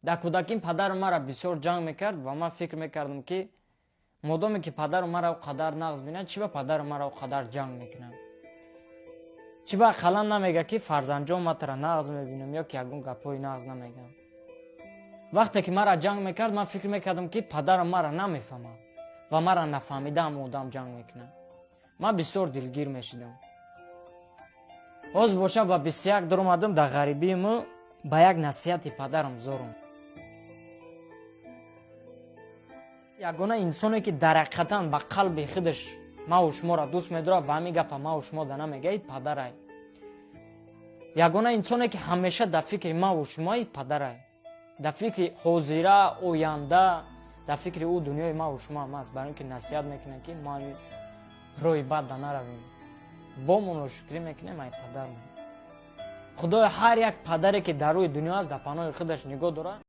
дар кӯдаким падару мара бисёр ҷанг мекард ва ман фикр мекардам ки модоме ки падару мара қадар нағз бинад, чи ба падару мара қадар ҷанг мекунам? Чи ба қалан намега ки фарзанҷон ма тара нағз мебинам ё ки ягон гапҳои нағз намегам? вақте ки мара ҷанг мекард, ман фикр мекардам ки падару мара намефаҳмад ва мара нафаҳмида ҳам одам ҷанг мекунад. ман бисёр дилгир мешидам. ҳозир боша ба 21 дар омадам, дар ғарибииму ба як насиҳати падарам зорум. ягона инсоне ки дар ҳақиқатан ба қалби худаш ману шуморо дӯст медорад ва ҳамин гапа ману шумо да намегӯяд, падарай. ягона инсоне ки ҳамеша дар фикри ману шумои падарай. дар фикри ҳозира, оянда, дар фикри ӯ дунёи ману шумо ҳам аст. Барои ин ки насиҳат мекунад ки мо роҳи бад да наравем. бомон ношукрӣ мекунем ай падармон. худоя ҳар як падаре ки дар рӯи дунё аст дар паноҳи худаш нигоҳ дорад.